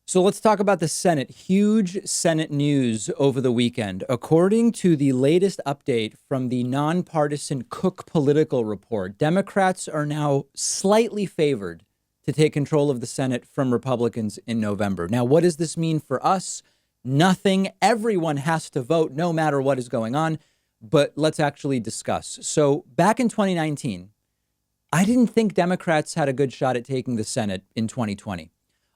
So let's talk about the Senate. Huge Senate news over the weekend. According to the latest update from the nonpartisan Cook Political Report, Democrats are now slightly favored to take control of the Senate from Republicans in November. Now, what does this mean for us? Nothing. Everyone has to vote no matter what is going on. But let's actually discuss. So back in 2019, I didn't think Democrats had a good shot at taking the Senate in 2020.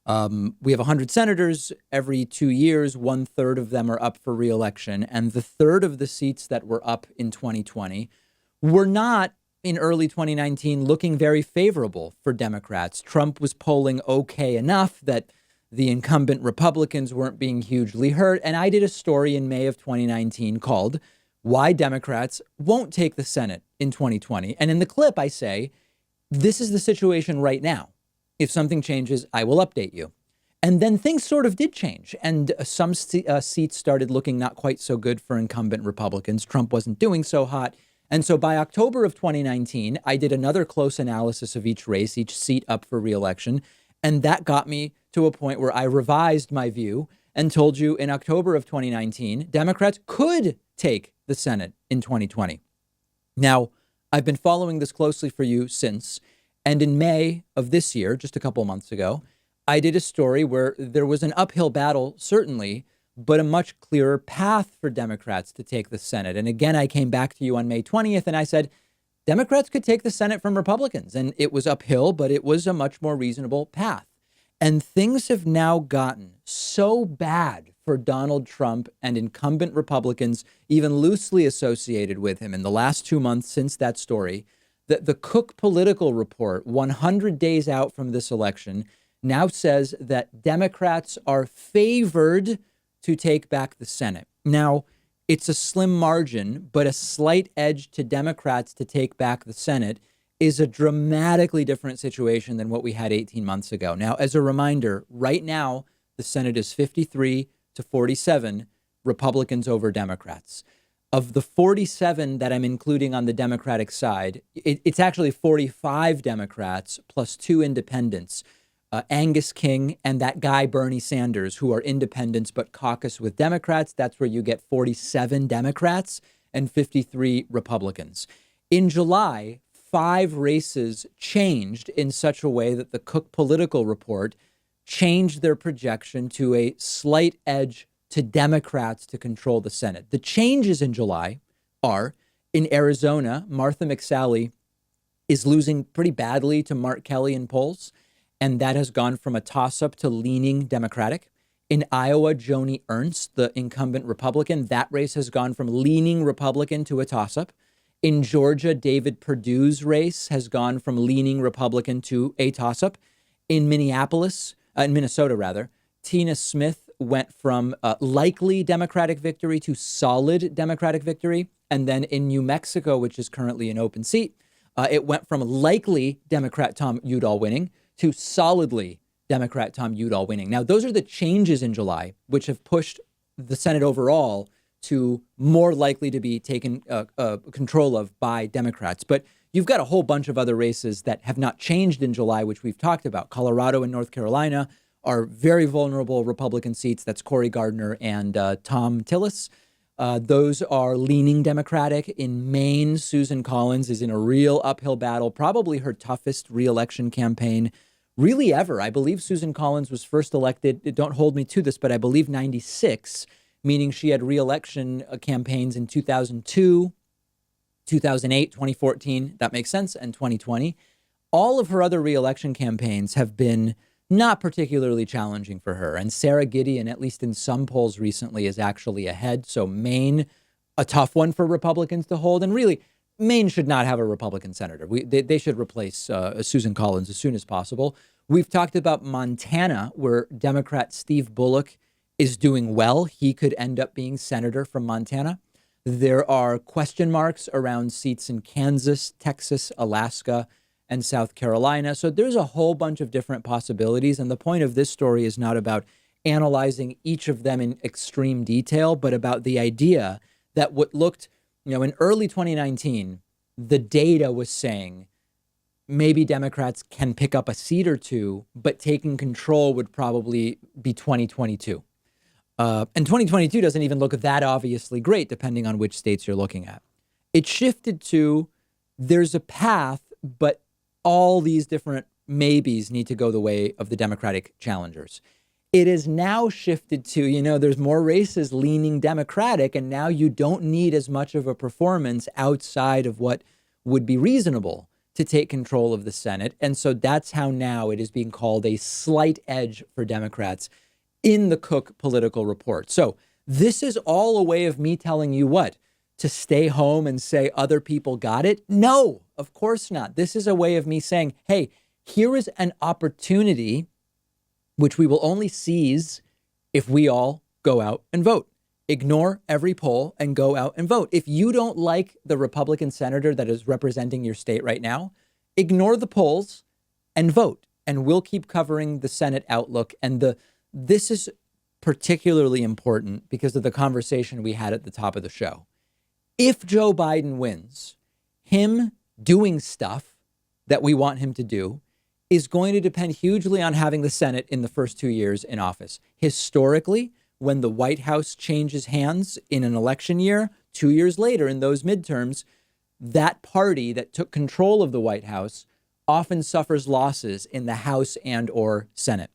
We have 100 senators. Every 2 years, one third of them are up for reelection. And the third of the seats that were up in 2020 were not in early 2019 looking very favorable for Democrats. Trump was polling okay enough that the incumbent Republicans weren't being hugely hurt. And I did a story in May of 2019 called Why Democrats Won't Take the Senate in 2020. And in the clip, I say, this is the situation right now. If something changes, I will update you. And then things sort of did change. And some seats started looking not quite so good for incumbent Republicans. Trump wasn't doing so hot. And so by October of 2019, I did another close analysis of each race, each seat up for reelection. And that got me to a point where I revised my view and told you in October of 2019, Democrats could take the Senate in 2020. Now, I've been following this closely for you since. And in May of this year, just a couple months ago, I did a story where there was an uphill battle, certainly, but a much clearer path for Democrats to take the Senate. And again, I came back to you on May 20th and I said, Democrats could take the Senate from Republicans. And it was uphill, but it was a much more reasonable path. And things have now gotten so bad for Donald Trump and incumbent Republicans, even loosely associated with him in the last 2 months since that story, that the Cook Political Report, 100 days out from this election, now says that Democrats are favored to take back the Senate. Now, it's a slim margin, but a slight edge to Democrats to take back the Senate is a dramatically different situation than what we had 18 months ago. Now, as a reminder, right now, the Senate is 53 to 47, Republicans over Democrats. Of the 47 that I'm including on the Democratic side, it's actually 45 Democrats plus 2 independents, Angus King and that guy Bernie Sanders, who are independents but caucus with Democrats. That's where you get 47 Democrats and 53 Republicans. In July, 5 races changed in such a way that the Cook Political Report changed their projection to a slight edge to Democrats to control the Senate. The changes in July are in Arizona, Martha McSally is losing pretty badly to Mark Kelly in polls, and that has gone from a toss-up to leaning Democratic. In Iowa, Joni Ernst, the incumbent Republican, that race has gone from leaning Republican to a toss-up. In Georgia, David Perdue's race has gone from leaning Republican to a toss-up. In Minnesota rather, Tina Smith went from likely Democratic victory to solid Democratic victory. And then in New Mexico, which is currently an open seat, it went from likely Democrat Tom Udall winning to solidly Democrat Tom Udall winning. Now, those are the changes in July, which have pushed the Senate overall to more likely to be taken control of by Democrats. But you've got a whole bunch of other races that have not changed in July, which we've talked about. Colorado and North Carolina are very vulnerable Republican seats. That's Cory Gardner and Tom Tillis. Those are leaning Democratic. In Maine, Susan Collins is in a real uphill battle, probably her toughest reelection campaign really ever. I believe Susan Collins was first elected, don't hold me to this, but I believe 96, meaning she had reelection campaigns in 2002, 2008, 2014. That makes sense. And 2020. All of her other reelection campaigns have been not particularly challenging for her. And Sarah Gideon, at least in some polls recently, is actually ahead. So Maine, a tough one for Republicans to hold. And really, Maine should not have a Republican senator. They should replace Susan Collins as soon as possible. We've talked about Montana, where Democrat Steve Bullock is doing well. He could end up being senator from Montana. There are question marks around seats in Kansas, Texas, Alaska, and South Carolina. So there's a whole bunch of different possibilities. And the point of this story is not about analyzing each of them in extreme detail, but about the idea that what looked, in early 2019, the data was saying maybe Democrats can pick up a seat or two, but taking control would probably be 2022. And 2022 doesn't even look that obviously great, depending on which states you're looking at. It shifted to there's a path, but all these different maybes need to go the way of the Democratic challengers. It is now shifted to, there's more races leaning Democratic, and now you don't need as much of a performance outside of what would be reasonable to take control of the Senate. And so that's how now it is being called a slight edge for Democrats in the Cook political report. So this is all a way of me telling you what? To stay home and say other people got it? No, of course not. This is a way of me saying, hey, here is an opportunity which we will only seize if we all go out and vote. Ignore every poll and go out and vote. If you don't like the Republican senator that is representing your state right now, ignore the polls and vote. And we'll keep covering the Senate outlook. And this is particularly important because of the conversation we had at the top of the show. If Joe Biden wins, him doing stuff that we want him to do is going to depend hugely on having the Senate in the first 2 years in office. Historically, when the White House changes hands in an election year, 2 years later in those midterms, that party that took control of the White House often suffers losses in the House and or Senate.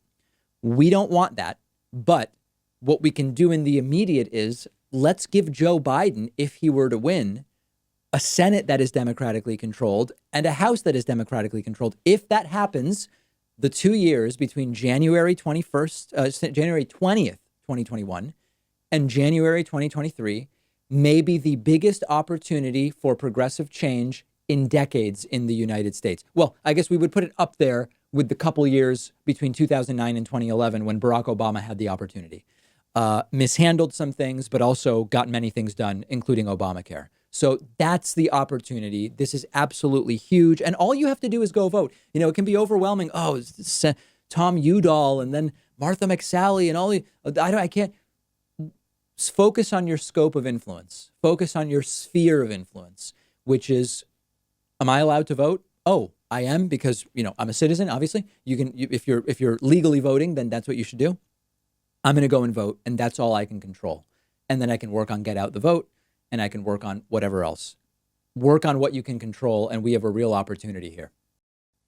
We don't want that, but what we can do in the immediate is let's give Joe Biden, if he were to win, a Senate that is democratically controlled and a House that is democratically controlled. If that happens, the 2 years between January 20th, 2021 and January 2023 may be the biggest opportunity for progressive change in decades in the United States. Well, I guess we would put it up there with the couple years between 2009 and 2011 when Barack Obama had the opportunity. Mishandled some things, but also got many things done, including Obamacare. So that's the opportunity. This is absolutely huge. And all you have to do is go vote. It can be overwhelming. Oh, it's Tom Udall and then Martha McSally and all the, I can't. Focus on your scope of influence. Focus on your sphere of influence, which is, am I allowed to vote? Oh, I am because, I'm a citizen, obviously. If you're legally voting, then that's what you should do. I'm going to go and vote, and that's all I can control. And then I can work on get out the vote, and I can work on whatever else. Work on what you can control, and we have a real opportunity here.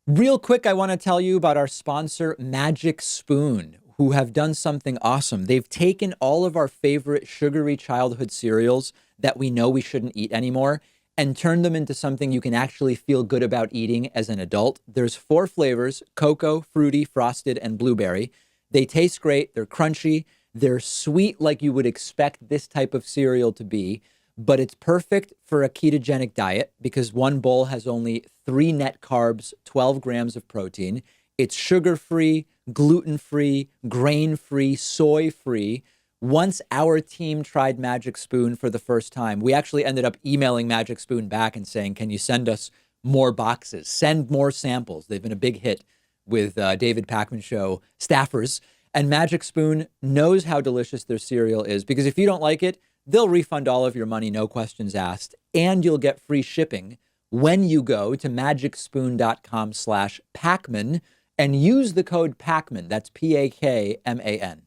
Real quick, I want to tell you about our sponsor, Magic Spoon, who have done something awesome. They've taken all of our favorite sugary childhood cereals that we know we shouldn't eat anymore and turned them into something you can actually feel good about eating as an adult. There's 4 flavors: cocoa, fruity, frosted, and blueberry. They taste great. They're crunchy. They're sweet like you would expect this type of cereal to be, but it's perfect for a ketogenic diet because one bowl has only 3 net carbs, 12 grams of protein. It's sugar-free, gluten-free, grain-free, soy-free. Once our team tried Magic Spoon for the first time, we actually ended up emailing Magic Spoon back and saying, can you send us more boxes? Send more samples. They've been a big hit with David Pakman Show staffers. And Magic Spoon knows how delicious their cereal is because if you don't like it, they'll refund all of your money, no questions asked. And you'll get free shipping when you go to magicspoon.com/Pakman and use the code Pakman. That's Pakman.